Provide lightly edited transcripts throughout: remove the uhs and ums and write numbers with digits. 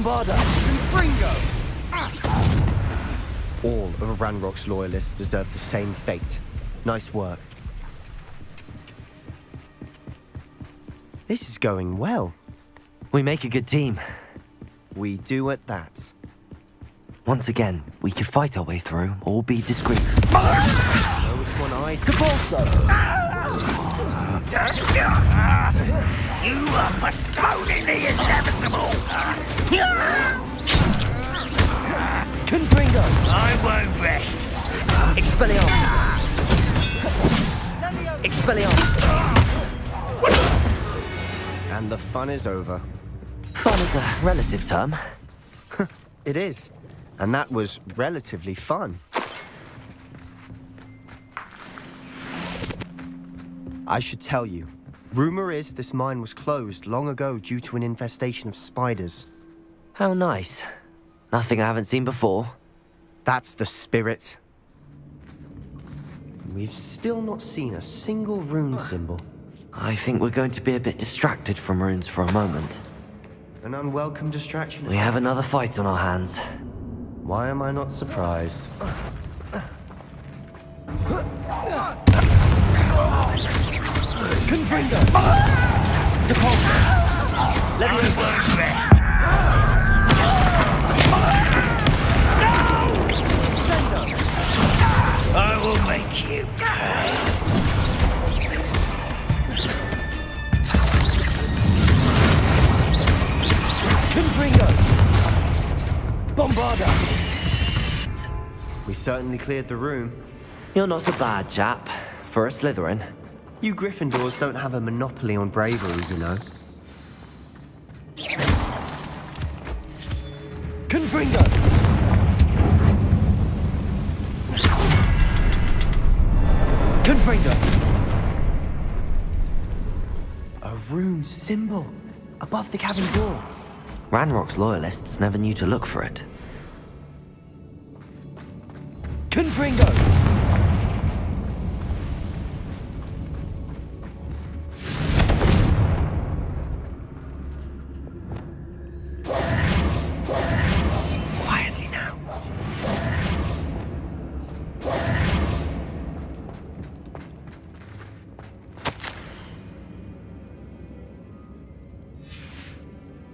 Bombarda! Confringo! All of Ranrock's loyalists deserve the same fate. Nice work. This is going well. We make a good team. We do at that. Once again, we could fight our way through, or be discreet. Know which one I... Capolso! You are postponing the inevitable! Confringo! I won't rest! Expelliarmus! Expelliarmus! And the fun is over. Fun is a relative term. It is. And that was relatively fun. I should tell you, rumor is this mine was closed long ago due to an infestation of spiders. How nice. Nothing I haven't seen before. That's the spirit. We've still not seen a single rune symbol. I think we're going to be a bit distracted from runes for a moment. An unwelcome distraction. We have another fight on our hands. Why am I not surprised? Confringo! Depulso! Leviosa! I will make you pay. Confringo! Bombarda! We certainly cleared the room. You're not a bad chap, for a Slytherin. You Gryffindors don't have a monopoly on bravery, you know. Confringo! Confringo! A rune symbol above the cabin door. Ranrock's loyalists never knew to look for it. Confringo! Quietly now.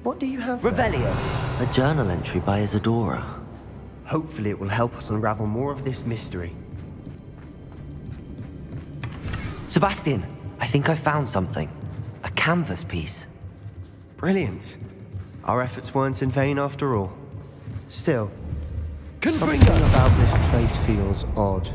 What do you have there? Revelio! A journal entry by Isadora. Hopefully it will help us unravel more of this mystery. Sebastian, I think I found something. A canvas piece. Brilliant. Our efforts weren't in vain after all. Still, something Confringo! about this place feels odd.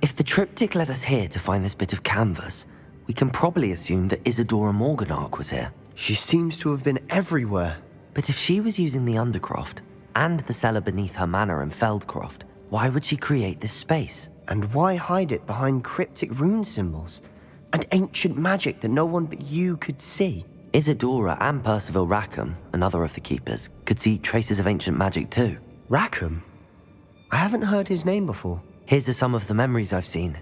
If the triptych led us here to find this bit of canvas, we can probably assume that Isadora Morganach was here. She seems to have been everywhere. But if she was using the Undercroft, and the cellar beneath her manor in Feldcroft, why would she create this space? And why hide it behind cryptic rune symbols? And ancient magic that no one but you could see? Isadora and Percival Rackham, another of the Keepers, could see traces of ancient magic too. Rackham? I haven't heard his name before. Here's some of the memories I've seen.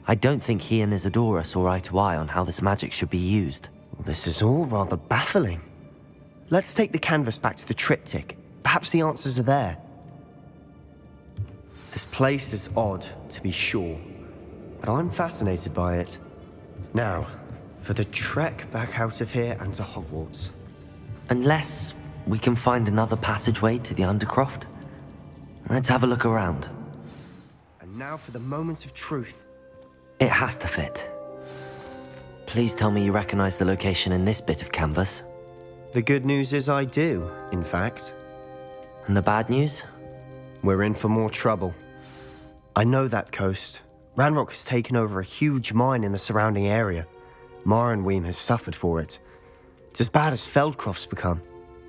I don't think he and Isadora saw eye to eye on how this magic should be used. This is all rather baffling. Let's take the canvas back to the triptych. Perhaps the answers are there. This place is odd, to be sure, but I'm fascinated by it. Now, for the trek back out of here and to Hogwarts. Unless we can find another passageway to the Undercroft. Let's have a look around. And now for the moment of truth. It has to fit. Please tell me you recognize the location in this bit of canvas. The good news is I do, in fact. And the bad news? We're in for more trouble. I know that coast. Ranrock has taken over a huge mine in the surrounding area. Marrenweem has suffered for it. It's as bad as Feldcroft's become.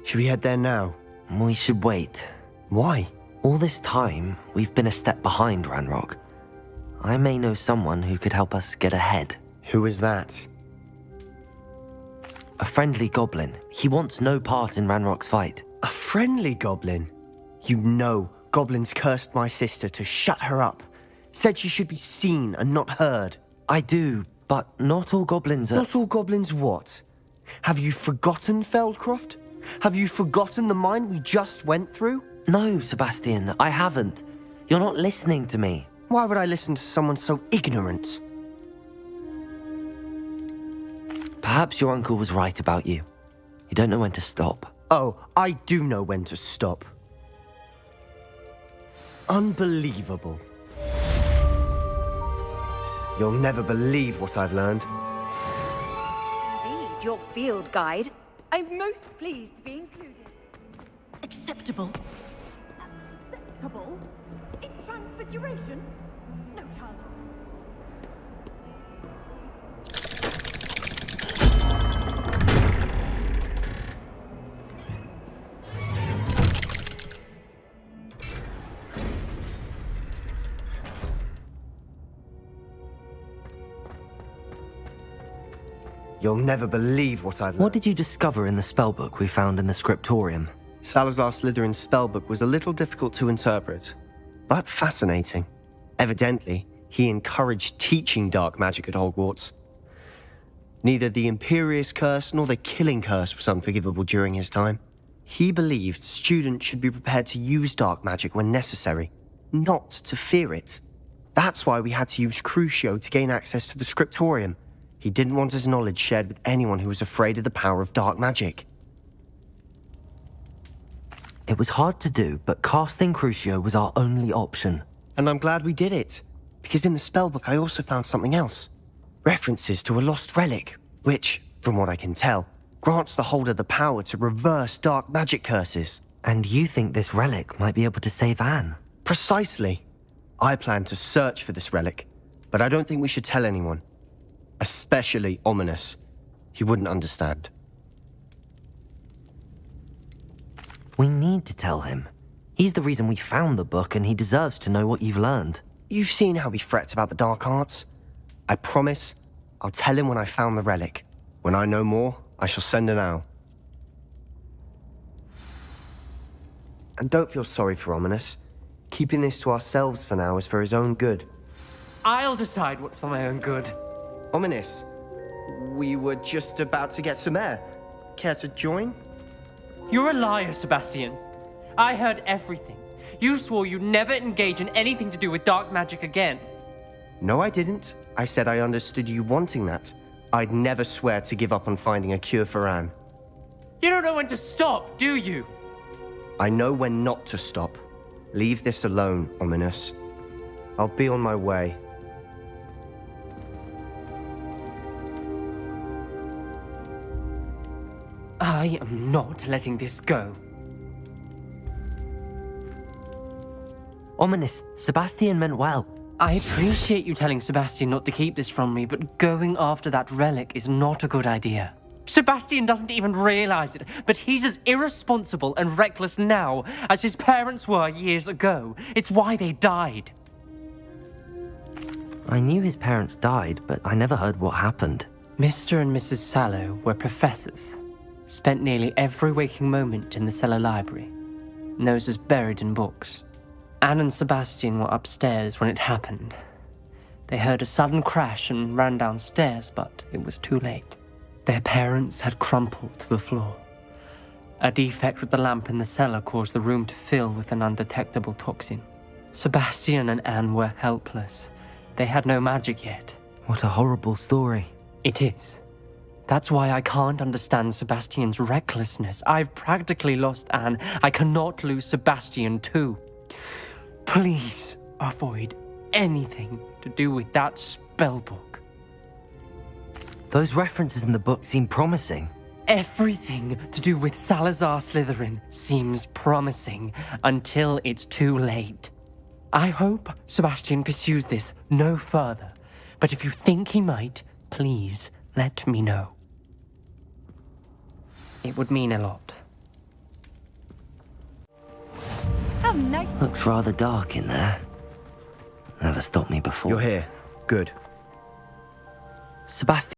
Should we head there now? We should wait. Why? All this time, we've been a step behind Ranrock. I may know someone who could help us get ahead. Who is that? A friendly goblin. He wants no part in Ranrock's fight. A friendly goblin? You know goblins cursed my sister to shut her up. Said she should be seen and not heard. I do, but not all goblins are... Not all goblins what? Have you forgotten Feldcroft? Have you forgotten the mine we just went through? No, Sebastian, I haven't. You're not listening to me. Why would I listen to someone so ignorant? Perhaps your uncle was right about you. You don't know when to stop. Oh, I do know when to stop. Unbelievable. You'll never believe what I've learned. Indeed, your field guide. I'm most pleased to be included. Acceptable. Acceptable? In transfiguration? No chance. You'll never believe what I've learned. What did you discover in the spellbook we found in the scriptorium? Salazar Slytherin's spellbook was a little difficult to interpret, but fascinating. Evidently, he encouraged teaching dark magic at Hogwarts. Neither the Imperious Curse nor the Killing Curse was unforgivable during his time. He believed students should be prepared to use dark magic when necessary, not to fear it. That's why we had to use Crucio to gain access to the scriptorium. He didn't want his knowledge shared with anyone who was afraid of the power of dark magic. It was hard to do, but casting Crucio was our only option. And I'm glad we did it, because in the spellbook I also found something else. References to a lost relic, which, from what I can tell, grants the holder the power to reverse dark magic curses. And you think this relic might be able to save Anne? Precisely. I plan to search for this relic, but I don't think we should tell anyone. Especially Ominous. He wouldn't understand. We need to tell him. He's the reason we found the book, and he deserves to know what you've learned. You've seen how he frets about the dark arts. I promise I'll tell him when I found the relic. When I know more, I shall send an owl. And don't feel sorry for Ominous. Keeping this to ourselves for now is for his own good. I'll decide what's for my own good. Ominous, we were just about to get some air. Care to join? You're a liar, Sebastian. I heard everything. You swore you'd never engage in anything to do with dark magic again. No, I didn't. I said I understood you wanting that. I'd never swear to give up on finding a cure for Anne. You don't know when to stop, do you? I know when not to stop. Leave this alone, Ominous. I'll be on my way. I am not letting this go. Ominous, Sebastian meant well. I appreciate you telling Sebastian not to keep this from me, but going after that relic is not a good idea. Sebastian doesn't even realize it, but he's as irresponsible and reckless now as his parents were years ago. It's why they died. I knew his parents died, but I never heard what happened. Mr. and Mrs. Sallow were professors. Spent nearly every waking moment in the cellar library. Noses buried in books. Anne and Sebastian were upstairs when it happened. They heard a sudden crash and ran downstairs, but it was too late. Their parents had crumpled to the floor. A defect with the lamp in the cellar caused the room to fill with an undetectable toxin. Sebastian and Anne were helpless. They had no magic yet. What a horrible story. It is. That's why I can't understand Sebastian's recklessness. I've practically lost Anne. I cannot lose Sebastian too. Please avoid anything to do with that spellbook. Those references in the book seem promising. Everything to do with Salazar Slytherin seems promising until it's too late. I hope Sebastian pursues this no further, but if you think he might, please let me know. It would mean a lot. How nice. Looks rather dark in there. Never stopped me before. You're here. Good. Sebastian.